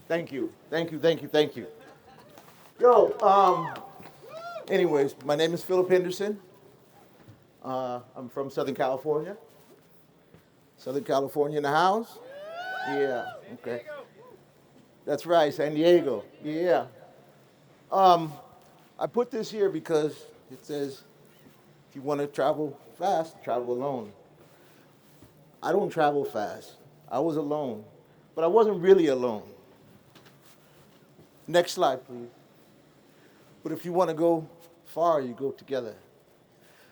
Thank you. Thank you. Thank you. Thank you. Yo, anyways, my name is Philip Henderson. I'm from Southern California. Southern California in the house? Yeah, okay. That's right, San Diego. Yeah. Um, I put this here because it says if you want to travel fast, travel alone. I don't travel fast. I was alone, but I wasn't really alone. Next slide, please. But if you want to go far, you go together.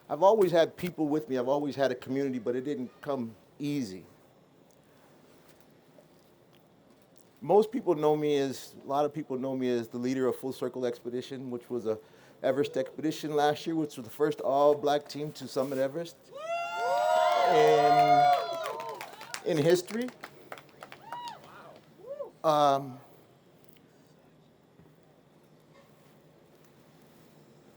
I've always had people with me. I've always had a community, but it didn't come easy. A lot of people know me as the leader of Full Circle Expedition, which was a Everest expedition last year, which was the first all-black team to summit Everest in, in history. Um,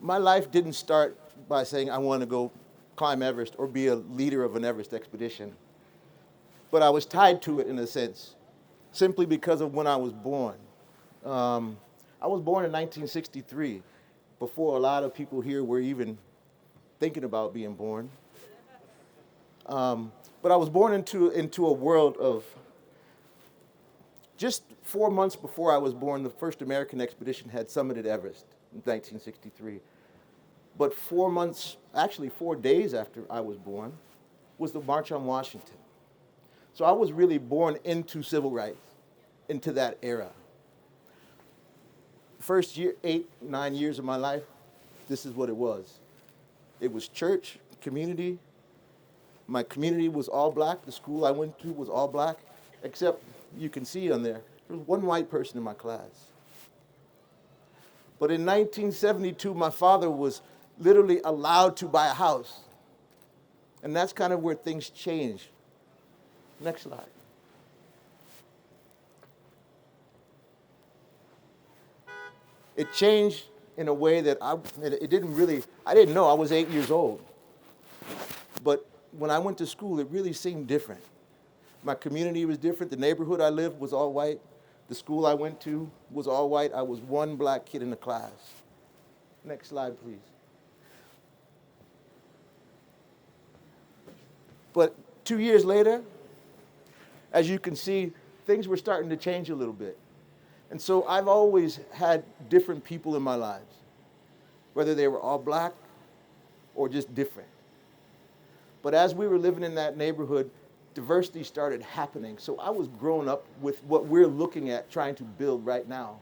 my life didn't start by saying I want to go climb Everest or be a leader of an Everest expedition, but I was tied to it in a sense, simply because of when I was born. Um, I was born in 1963, before a lot of people here were even thinking about being born. But I was born into a world of, just 4 months before I was born, the first American expedition had summited Everest in 1963. But 4 months, actually 4 days after I was born, was the March on Washington. So I was really born into civil rights, into that era. First year, 8, 9 years of my life, this is what it was. It was church, community. My community was all black. The school I went to was all black, except you can see on there was one white person in my class. But in 1972, my father was literally allowed to buy a house. And that's kind of where things changed. Next slide. It changed in a way that I didn't know. I was 8 years old. But when I went to school, it really seemed different. My community was different. The neighborhood I lived was all white. The school I went to was all white. I was one black kid in the class. Next slide, please. But 2 years later, as you can see, things were starting to change a little bit. And so I've always had different people in my lives, whether they were all black or just different. But as we were living in that neighborhood, diversity started happening. So I was growing up with what we're looking at trying to build right now,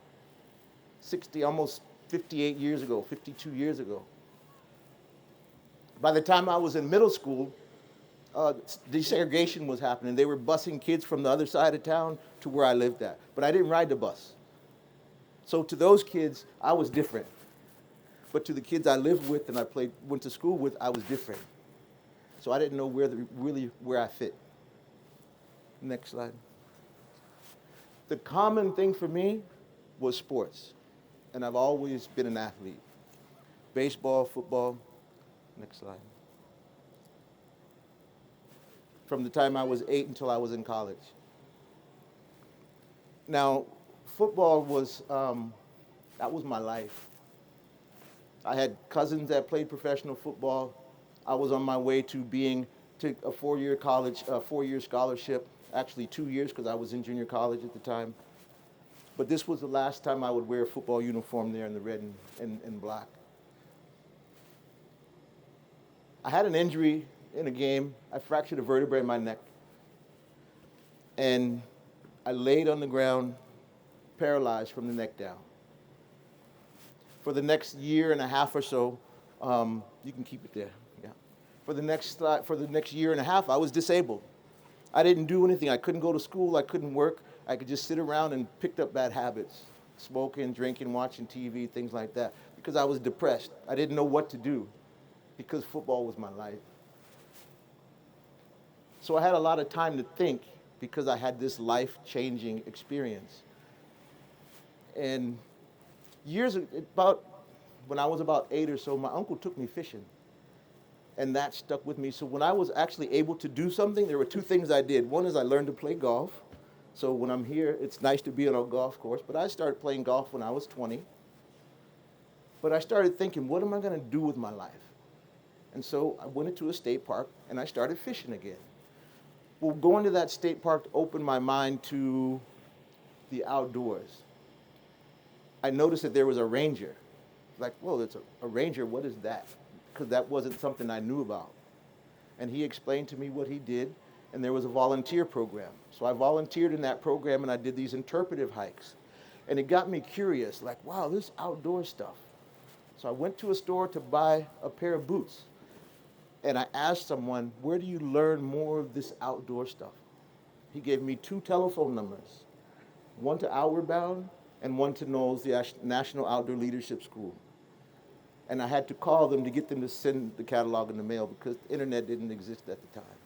almost 58 years ago, 52 years ago. By the time I was in middle school, desegregation was happening. They were busing kids from the other side of town to where I lived at. But I didn't ride the bus. So to those kids, I was different. But to the kids I lived with and went to school with, I was different. So I didn't know where I fit. Next slide. The common thing for me was sports. And I've always been an athlete. Baseball, football. Next slide. From the time I was 8 until I was in college. Now, football that was my life. I had cousins that played professional football. I was on my way to a 4-year college, a 4-year scholarship, actually 2 years because I was in junior college at the time. But this was the last time I would wear a football uniform there in the red and black. I had an injury in a game. I fractured a vertebrae in my neck. And I laid on the ground, paralyzed from the neck down. For the next year and a half or so, you can keep it there, yeah. For the next year and a half, I was disabled. I didn't do anything. I couldn't go to school. I couldn't work. I could just sit around and picked up bad habits, smoking, drinking, watching TV, things like that, because I was depressed. I didn't know what to do because football was my life. So I had a lot of time to think because I had this life-changing experience. And about when I was about 8 or so, my uncle took me fishing. And that stuck with me. So when I was actually able to do something, there were two things I did. One is I learned to play golf. So when I'm here, it's nice to be on a golf course. But I started playing golf when I was 20. But I started thinking, what am I going to do with my life? And so I went into a state park and I started fishing again. Well, going to that state park opened my mind to the outdoors. I noticed that there was a ranger. Like, whoa, it's a ranger, what is that? Because that wasn't something I knew about. And he explained to me what he did, and there was a volunteer program. So I volunteered in that program, and I did these interpretive hikes. And it got me curious, like, wow, this outdoor stuff. So I went to a store to buy a pair of boots. And I asked someone, where do you learn more of this outdoor stuff? He gave me 2 telephone numbers, one to Outward Bound and one to Knowles, the National Outdoor Leadership School. And I had to call them to get them to send the catalog in the mail because the internet didn't exist at the time.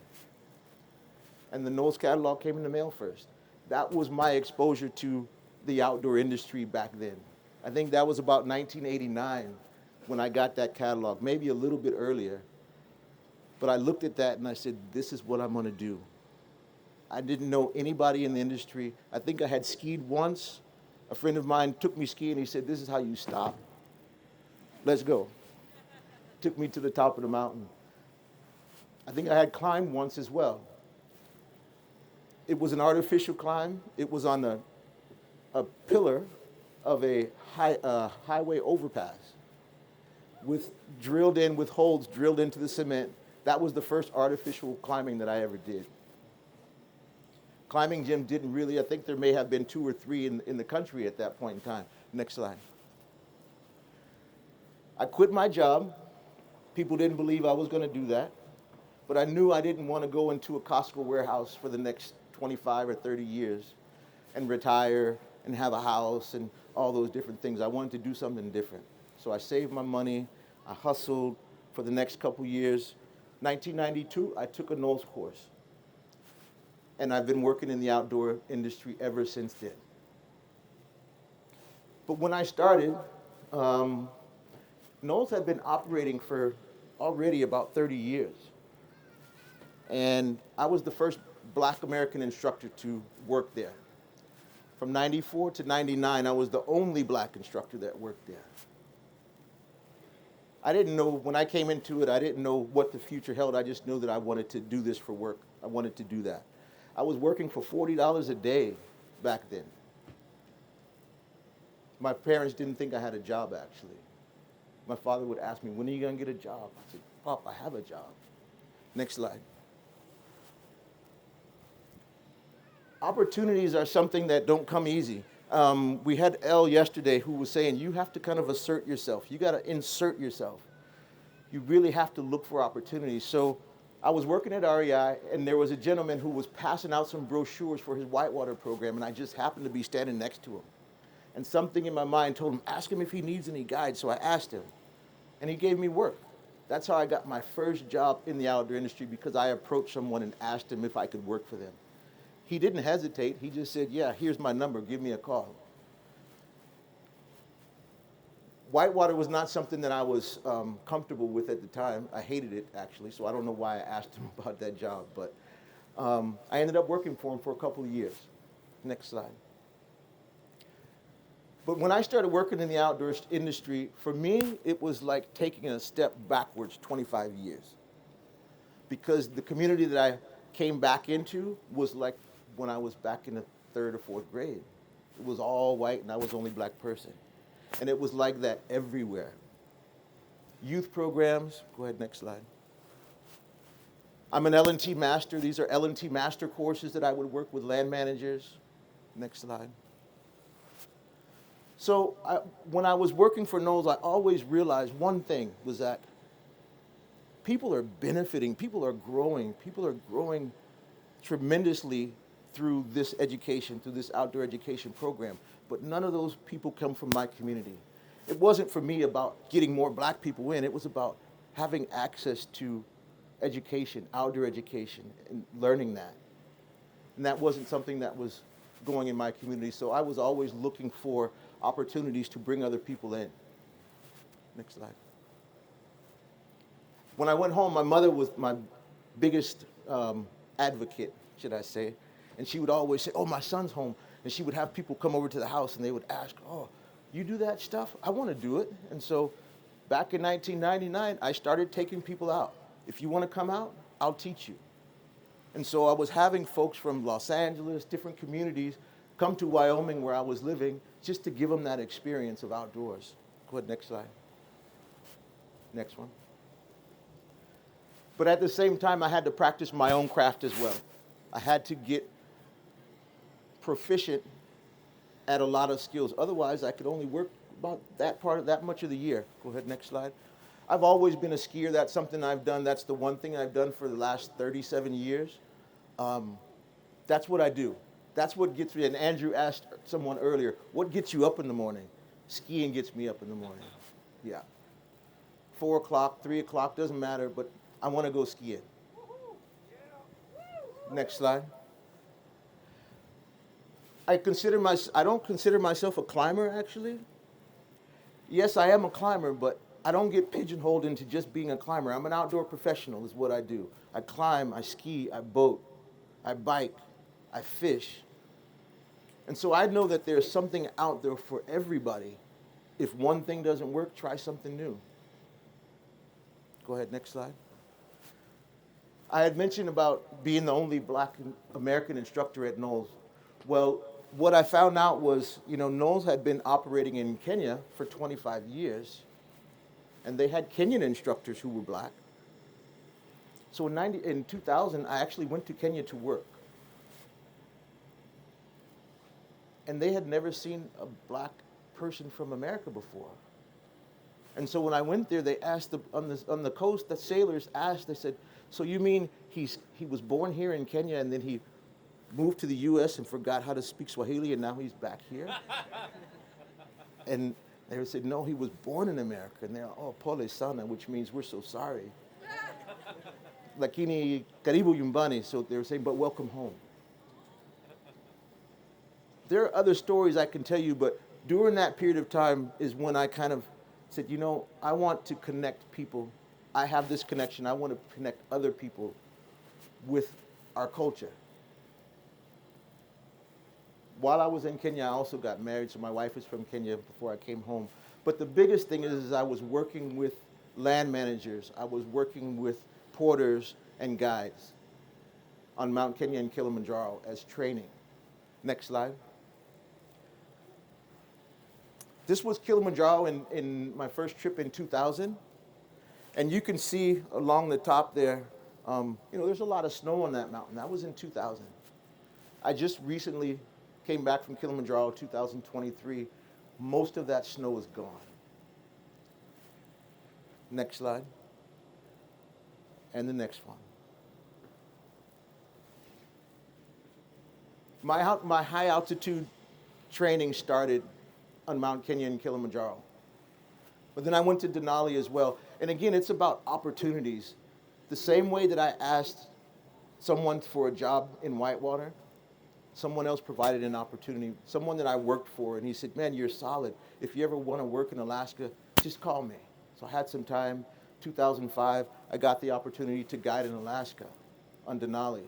And the Knowles catalog came in the mail first. That was my exposure to the outdoor industry back then. I think that was about 1989 when I got that catalog, maybe a little bit earlier. But I looked at that and I said, this is what I'm going to do. I didn't know anybody in the industry. I think I had skied once. A friend of mine took me skiing. He said, this is how you stop. Let's go. Took me to the top of the mountain. I think I had climbed once as well. It was an artificial climb. It was on a pillar of a highway overpass with drilled in with holes drilled into the cement. That was the first artificial climbing that I ever did. Climbing gym didn't really, I think there may have been 2 or 3 in the country at that point in time. Next slide. I quit my job. People didn't believe I was going to do that. But I knew I didn't want to go into a Costco warehouse for the next 25 or 30 years and retire and have a house and all those different things. I wanted to do something different. So I saved my money. I hustled for the next couple years. 1992, I took a Knowles course. And I've been working in the outdoor industry ever since then. But when I started, Knowles had been operating for already about 30 years. And I was the first Black American instructor to work there. From 94 to 99, I was the only Black instructor that worked there. I didn't know, when I came into it, I didn't know what the future held. I just knew that I wanted to do this for work. I wanted to do that. I was working for $40 a day back then. My parents didn't think I had a job, actually. My father would ask me, when are you going to get a job? I said, Pop, I have a job. Next slide. Opportunities are something that don't come easy. We had Elle yesterday who was saying, you have to kind of assert yourself. You got to insert yourself. You really have to look for opportunities. So I was working at REI, and there was a gentleman who was passing out some brochures for his whitewater program, and I just happened to be standing next to him. And something in my mind told him, ask him if he needs any guides. So I asked him, and he gave me work. That's how I got my first job in the outdoor industry, because I approached someone and asked him if I could work for them. He didn't hesitate. He just said, yeah, here's my number. Give me a call. Whitewater was not something that I was comfortable with at the time. I hated it, actually, so I don't know why I asked him about that job. But I ended up working for him for a couple of years. Next slide. But when I started working in the outdoor industry, for me, it was like taking a step backwards 25 years. Because the community that I came back into was like when I was back in the 3rd or 4th grade. It was all white, and I was the only Black person. And it was like that everywhere. Youth programs, go ahead, next slide. I'm an L&T master. These are L&T master courses that I would work with land managers. Next slide. So when I was working for Knowles, I always realized one thing was that people are benefiting, people are growing tremendously through this education, through this outdoor education program. But none of those people come from my community. It wasn't for me about getting more Black people in. It was about having access to education, outdoor education, and learning that. And that wasn't something that was going in my community. So I was always looking for opportunities to bring other people in. Next slide. When I went home, my mother was my biggest advocate, should I say. And she would always say, oh, my son's home. And she would have people come over to the house and they would ask, oh, you do that stuff? I want to do it. And so back in 1999, I started taking people out. If you want to come out, I'll teach you. And so I was having folks from Los Angeles, different communities, come to Wyoming where I was living just to give them that experience of outdoors. Go ahead, next slide. Next one. But at the same time, I had to practice my own craft as well. I had to get proficient at a lot of skills. Otherwise, I could only work about that much of the year. Go ahead, next slide. I've always been a skier. That's something I've done. That's the one thing I've done for the last 37 years. That's what I do. That's what gets me. And Andrew asked someone earlier, what gets you up in the morning? Skiing gets me up in the morning. Yeah. 4 o'clock, 3 o'clock, doesn't matter, but I want to go skiing. Next slide. I don't consider myself a climber, actually. Yes, I am a climber, but I don't get pigeonholed into just being a climber. I'm an outdoor professional is what I do. I climb, I ski, I boat, I bike, I fish. And so I know that there's something out there for everybody. If one thing doesn't work, try something new. Go ahead, next slide. I had mentioned about being the only Black American instructor at Knowles. Well, what I found out was, Knowles had been operating in Kenya for 25 years, and they had Kenyan instructors who were Black. So in 2000, I actually went to Kenya to work. And they had never seen a Black person from America before. And so when I went there, they asked on the coast, the sailors asked, they said, so you mean he was born here in Kenya and then he moved to the U.S. and forgot how to speak Swahili and now he's back here? And they said, no, he was born in America. And they're, oh, pole sana, which means we're so sorry. Lakini karibu yumbani, so they were saying, but welcome home. There are other stories I can tell you, but during that period of time is when I kind of said, I want to connect people. I have this connection. I want to connect other people with our culture. While I was in Kenya, I also got married, so my wife is from Kenya before I came home. But the biggest thing is I was working with land managers. I was working with porters and guides on Mount Kenya and Kilimanjaro as training. Next slide. This was Kilimanjaro in my first trip in 2000. And you can see along the top there, there's a lot of snow on that mountain. That was in 2000. I just recently came back from Kilimanjaro 2023. Most of that snow is gone. Next slide. And the next one. My high altitude training started on Mount Kenya and Kilimanjaro. But then I went to Denali as well. And again, it's about opportunities. The same way that I asked someone for a job in Whitewater, someone else provided an opportunity, someone that I worked for, and he said, man, you're solid. If you ever want to work in Alaska, just call me. So I had some time. 2005, I got the opportunity to guide in Alaska on Denali.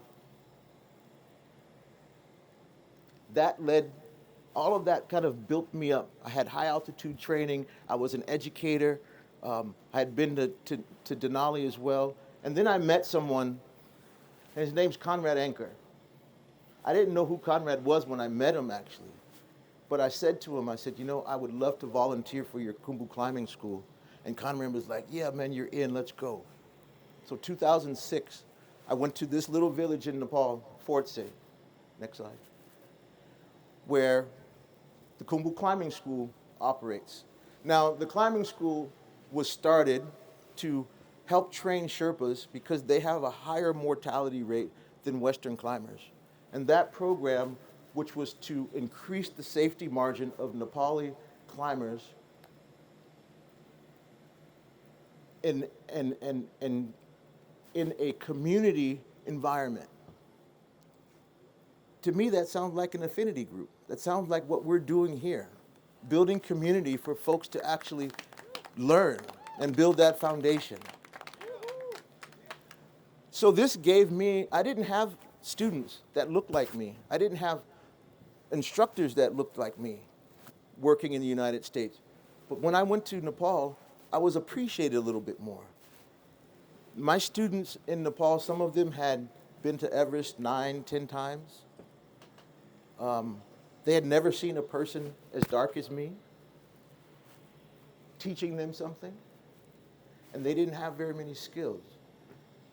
All of that kind of built me up. I had high altitude training. I was an educator. I had been to Denali as well. And then I met someone, and his name's Conrad Anker. I didn't know who Conrad was when I met him, actually. But I said to him, I would love to volunteer for your Khumbu climbing school. And Conrad was like, yeah, man, you're in, let's go. So 2006, I went to this little village in Nepal, Fort Say. Next slide. Where the Khumbu climbing school operates. Now, the climbing school was started to help train Sherpas because they have a higher mortality rate than Western climbers. And that program, which was to increase the safety margin of Nepali climbers in a community environment. To me, that sounds like an affinity group. That sounds like what we're doing here, building community for folks to actually learn and build that foundation. So this gave me, I didn't have students that looked like me. I didn't have instructors that looked like me working in the United States. But when I went to Nepal, I was appreciated a little bit more. My students in Nepal, some of them had been to Everest 9, 10 times. They had never seen a person as dark as me teaching them something, and they didn't have very many skills.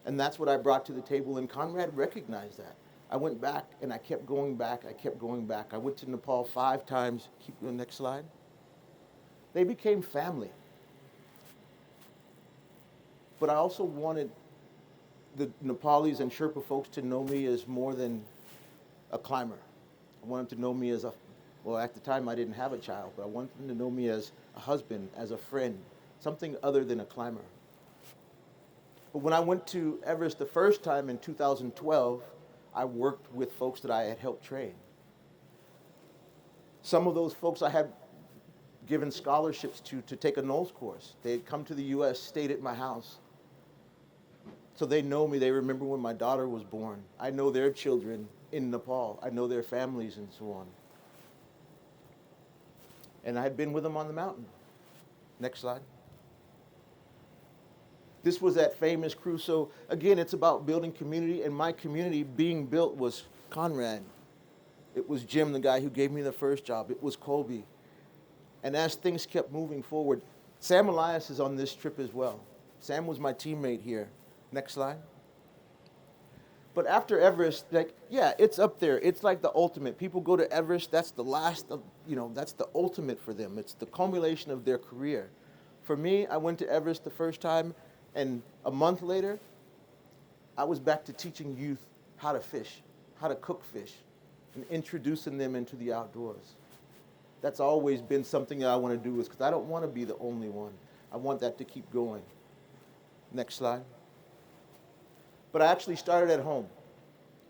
And that's what I brought to the table, and Conrad recognized that. I went back, and I kept going back, I kept going back. I went to Nepal 5 times. Keep the next slide. They became family. But I also wanted the Nepalis and Sherpa folks to know me as more than a climber. I wanted them to know me as well, at the time I didn't have a child, but I wanted them to know me as a husband, as a friend, something other than a climber. But when I went to Everest the first time in 2012, I worked with folks that I had helped train. Some of those folks I had given scholarships to take a NOLS course. They had come to the US, stayed at my house. So they know me, they remember when my daughter was born. I know their children in Nepal. I know their families and so on. And I had been with them on the mountain. Next slide. This was that famous crew. So again, it's about building community, and my community being built was Conrad. It was Jim, the guy who gave me the first job. It was Colby. And as things kept moving forward, Sam Elias is on this trip as well. Sam was my teammate here. Next slide. But after Everest, yeah, it's up there. It's like the ultimate. People go to Everest, that's the last of, that's the ultimate for them. It's the culmination of their career. For me, I went to Everest the first time, and a month later, I was back to teaching youth how to fish, how to cook fish, and introducing them into the outdoors. That's always been something that I want to do, is because I don't want to be the only one. I want that to keep going. Next slide. But I actually started at home.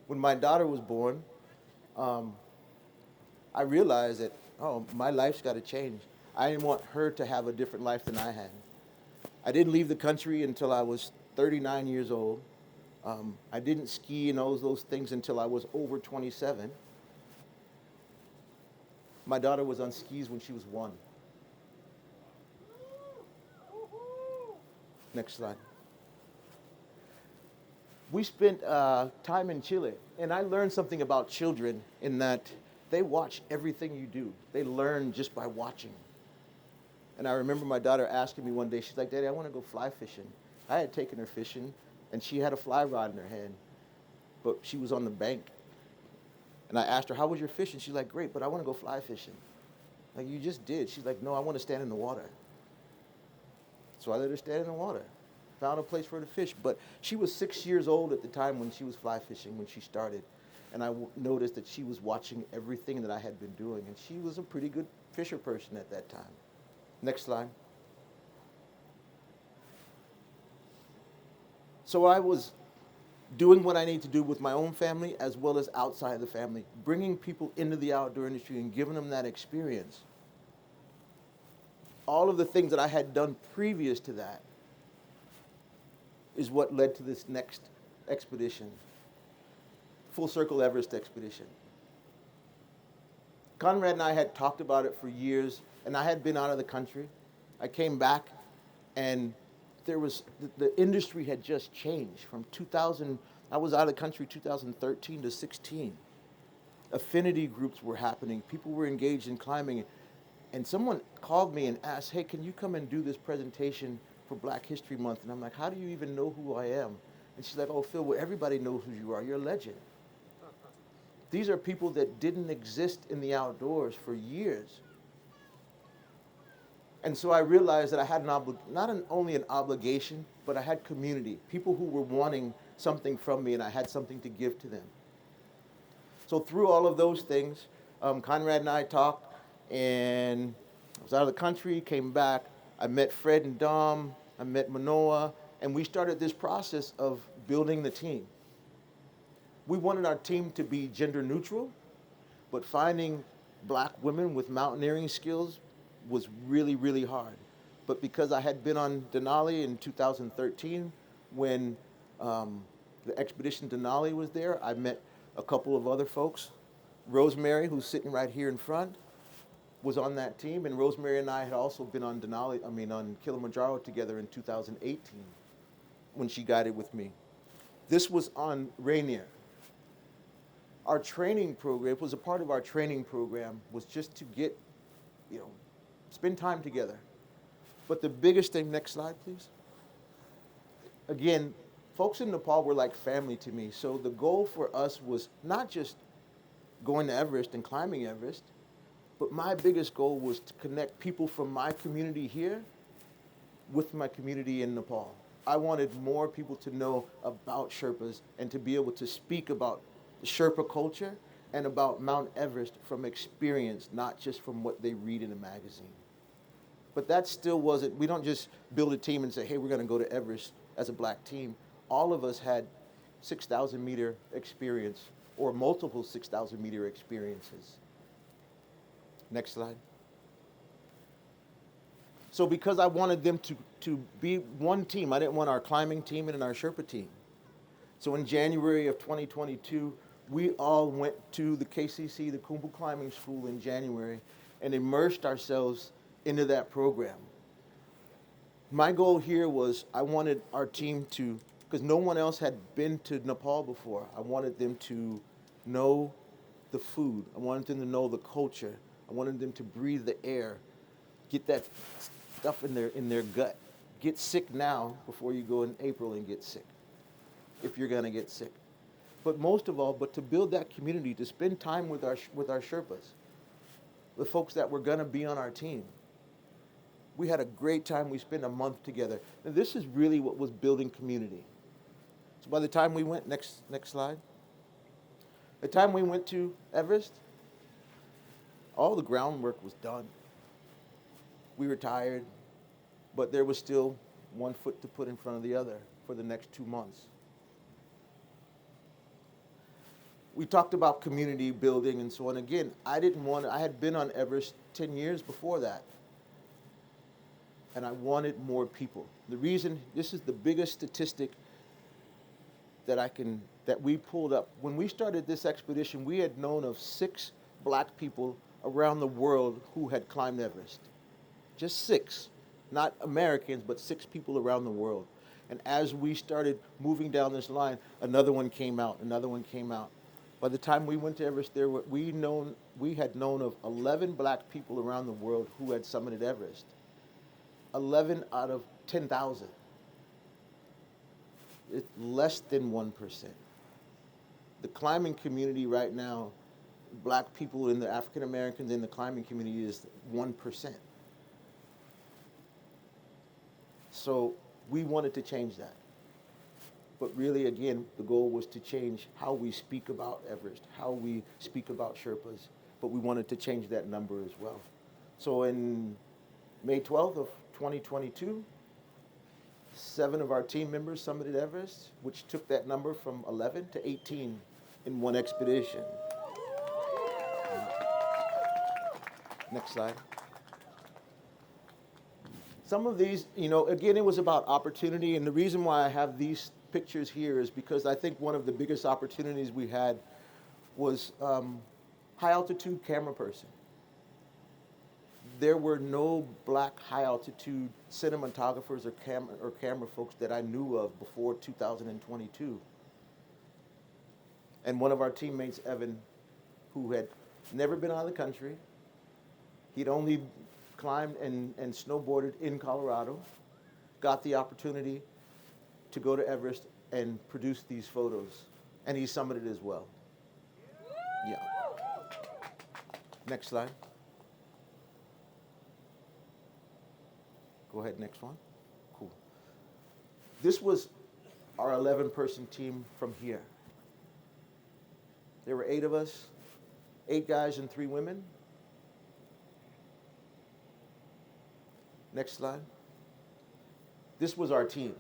When my daughter was born, I realized that, my life's got to change. I didn't want her to have a different life than I had. I didn't leave the country until I was 39 years old. I didn't ski and all those things until I was over 27. My daughter was on skis when she was 1. Next slide. We spent time in Chile, and I learned something about children in that they watch everything you do. They learn just by watching. And I remember my daughter asking me one day, she's like, "Daddy, I want to go fly fishing." I had taken her fishing, and she had a fly rod in her hand, but she was on the bank. And I asked her, "How was your fishing?" She's like, "Great, but I want to go fly fishing." Like, "You just did." She's like, "No, I want to stand in the water." So I let her stand in the water. Found a place for her to fish. But she was 6 years old at the time when she was fly fishing, when she started. And I noticed that she was watching everything that I had been doing. And she was a pretty good fisher person at that time. Next slide. So I was doing what I need to do with my own family as well as outside the family, bringing people into the outdoor industry and giving them that experience. All of the things that I had done previous to that is what led to this next expedition, Full Circle Everest expedition. Conrad and I had talked about it for years, and I had been out of the country. I came back, and there was the industry had just changed from 2000. I was out of the country 2013 to 16. Affinity groups were happening. People were engaged in climbing, and someone called me and asked, "Hey, can you come and do this presentation for Black History Month?" And I'm like, "How do you even know who I am?" And she's like, "Oh, Phil, well, everybody knows who you are. You're a legend." These are people that didn't exist in the outdoors for years. And so I realized that I had only an obligation, but I had community, people who were wanting something from me, and I had something to give to them. So through all of those things, Conrad and I talked, and I was out of the country, came back. I met Fred and Dom, I met Manoa, and we started this process of building the team. We wanted our team to be gender neutral, but finding Black women with mountaineering skills was really, really hard. But because I had been on Denali in 2013, when the expedition Denali was there. I met a couple of other folks. Rosemary, who's sitting right here in front, was on that team, and Rosemary and I had also been on on Kilimanjaro together in 2018 when she guided with me. This was on Rainier. Our training program, it was a part of our training program, was just to get, spend time together. But the biggest thing, next slide, please. Again, folks in Nepal were like family to me. So the goal for us was not just going to Everest and climbing Everest, but my biggest goal was to connect people from my community here with my community in Nepal. I wanted more people to know about Sherpas and to be able to speak about the Sherpa culture and about Mount Everest from experience, not just from what they read in a magazine. But that still wasn't, we don't just build a team and say, hey, we're going to go to Everest as a black team. All of us had 6,000 meter experience or multiple 6,000 meter experiences. Next slide. So because I wanted them to be one team, I didn't want our climbing team and our Sherpa team. So in January of 2022, we all went to the KCC, the Khumbu Climbing School in January, and immersed ourselves into that program. My goal here was I wanted our team to, because no one else had been to Nepal before, I wanted them to know the food. I wanted them to know the culture. I wanted them to breathe the air, get that stuff in their gut. Get sick now before you go in April and get sick, if you're gonna get sick. But most of all, to build that community, to spend time with our Sherpas, the folks that were gonna be on our team. We had a great time. We spent a month together. And this is really what was building community. So by the time we went, next slide. The time we went to Everest, all the groundwork was done. We were tired, but there was still one foot to put in front of the other for the next 2 months. We talked about community building and so on. Again, I had been on Everest 10 years before that. And I wanted more people. The reason, this is the biggest statistic that we pulled up. When we started this expedition, we had known of 6 black people around the world who had climbed Everest. Just 6, not Americans, but 6 people around the world. And as we started moving down this line, another one came out, another one came out. By the time we went to Everest, we had known of 11 black people around the world who had summited Everest. 11 out of 10,000. It's less than 1%. The climbing community right now, black people and the African Americans in the climbing community is 1%. So we wanted to change that. But really, again, the goal was to change how we speak about Everest, how we speak about Sherpas, but we wanted to change that number as well. So in May 12th of 2022, 7 of our team members summited Everest, which took that number from 11 to 18 in one expedition. Next slide. Some of these, again, it was about opportunity, and the reason why I have these pictures here is because I think one of the biggest opportunities we had was high altitude camera person. There were no black high altitude cinematographers or camera folks that I knew of before 2022. And one of our teammates, Evan, who had never been out of the country, he'd only climbed and snowboarded in Colorado, got the opportunity to go to Everest and produce these photos. And he summited as well. Yeah. Next slide. Go ahead, next one. Cool. This was our 11-person team from here. There were 8 of us, 8 guys and 3 women. Next slide. This was our team.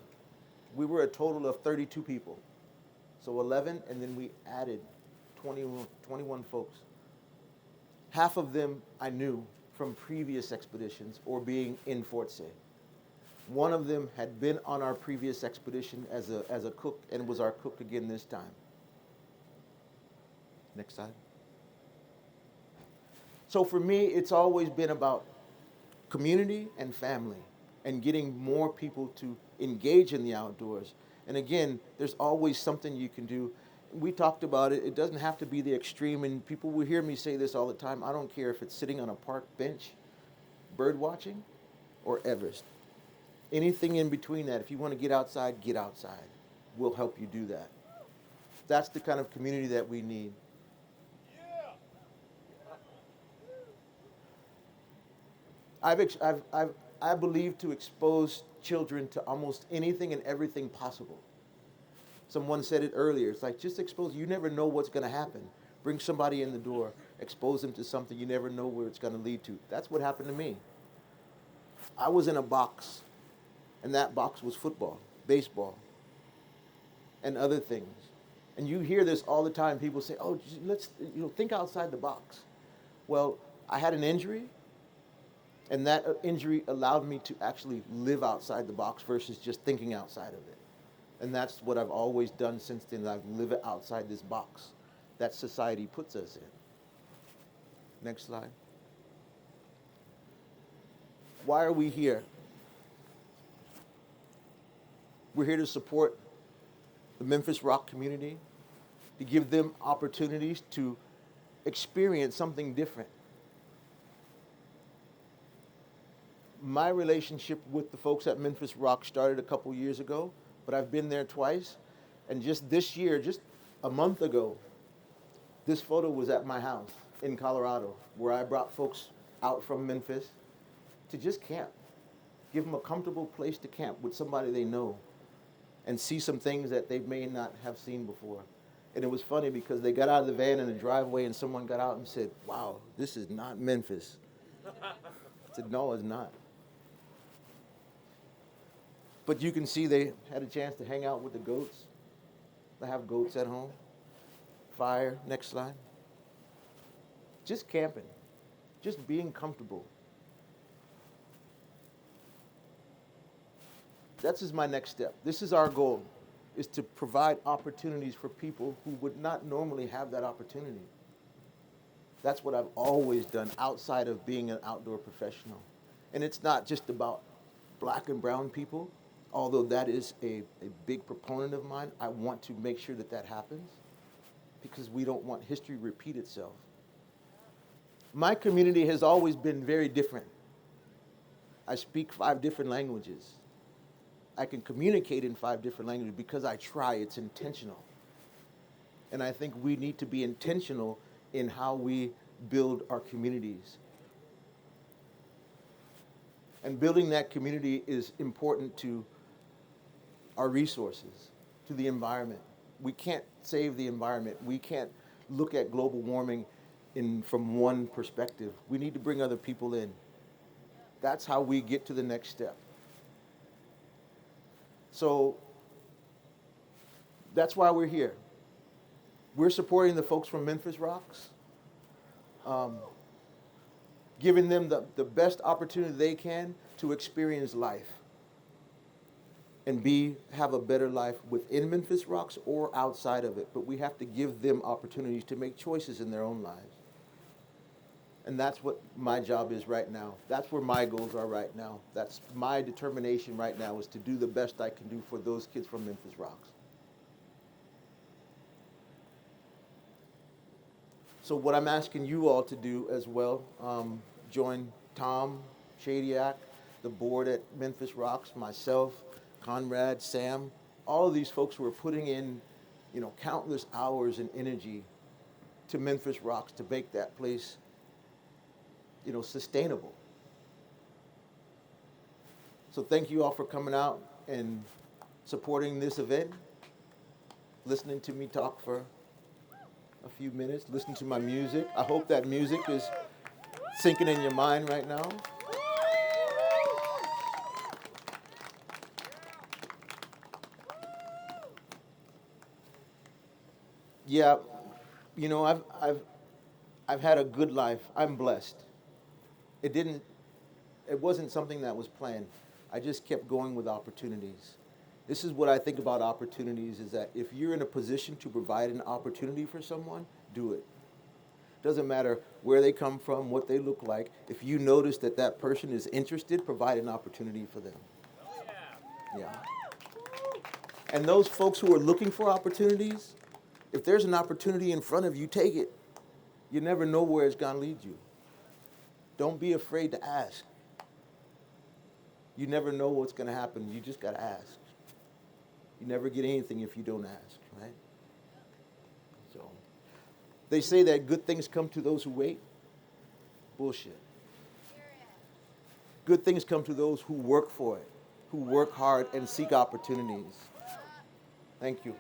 We were a total of 32 people. So 11, and then we added 21 folks. Half of them I knew from previous expeditions or being in Fort Say. One of them had been on our previous expedition as a cook and was our cook again this time. Next slide. So for me, it's always been about community and family and getting more people to engage in the outdoors. And again, there's always something you can do. We talked about it. It doesn't have to be the extreme. And people will hear me say this all the time. I don't care if it's sitting on a park bench, bird watching, or Everest. Anything in between that. If you want to get outside, get outside. We'll help you do that. That's the kind of community that we need. I believe to expose children to almost anything and everything possible. Someone said it earlier. It's like, just expose. You never know what's going to happen. Bring somebody in the door, expose them to something you never know where it's going to lead to. That's what happened to me. I was in a box, and that box was football, baseball, and other things. And you hear this all the time. People say, "Oh, let's think outside the box." Well, I had an injury, and that injury allowed me to actually live outside the box versus just thinking outside of it. And that's what I've always done since then. I've lived outside this box that society puts us in. Next slide. Why are we here? We're here to support the Memphis Rock community, to give them opportunities to experience something different. My relationship with the folks at Memphis Rock started a couple years ago, but I've been there twice. And just this year, just a month ago, this photo was at my house in Colorado, where I brought folks out from Memphis to just camp. Give them a comfortable place to camp with somebody they know and see some things that they may not have seen before. And it was funny because they got out of the van in the driveway and someone got out and said, "Wow, this is not Memphis." I said, "No, it's not." But you can see they had a chance to hang out with the goats. They have goats at home. Fire, next slide. Just camping, just being comfortable. That's just my next step. This is our goal, is to provide opportunities for people who would not normally have that opportunity. That's what I've always done outside of being an outdoor professional. And it's not just about black and brown people, although that is a big proponent of mine. I want to make sure that that happens because we don't want history to repeat itself. My community has always been very different. I speak 5 different languages. I can communicate in 5 different languages because I try. It's intentional. And I think we need to be intentional in how we build our communities. And building that community is important to our resources, to the environment. We can't save the environment. We can't look at global warming from one perspective. We need to bring other people in. That's how we get to the next step. So that's why we're here. We're supporting the folks from Memphis Rocks, giving them the best opportunity they can to experience life and have a better life within Memphis Rocks or outside of it. But we have to give them opportunities to make choices in their own lives. And that's what my job is right now. That's where my goals are right now. That's my determination right now, is to do the best I can do for those kids from Memphis Rocks. So what I'm asking you all to do as well, join Tom Shadyac, the board at Memphis Rocks, myself, Conrad, Sam, all of these folks who are putting in, countless hours and energy to Memphis Rocks to make that place sustainable. So thank you all for coming out and supporting this event, listening to me talk for a few minutes, listening to my music. I hope that music is sinking in your mind right now. Yeah, I've had a good life. I'm blessed. It wasn't something that was planned. I just kept going with opportunities. This is what I think about opportunities is that if you're in a position to provide an opportunity for someone, do it. Doesn't matter where they come from, what they look like. If you notice that that person is interested, provide an opportunity for them. Yeah. And those folks who are looking for opportunities, if there's an opportunity in front of you, take it. You never know where it's going to lead you. Don't be afraid to ask. You never know what's going to happen. You just got to ask. You never get anything if you don't ask, right? So they say that good things come to those who wait. Bullshit. Good things come to those who work for it, who work hard and seek opportunities. Thank you.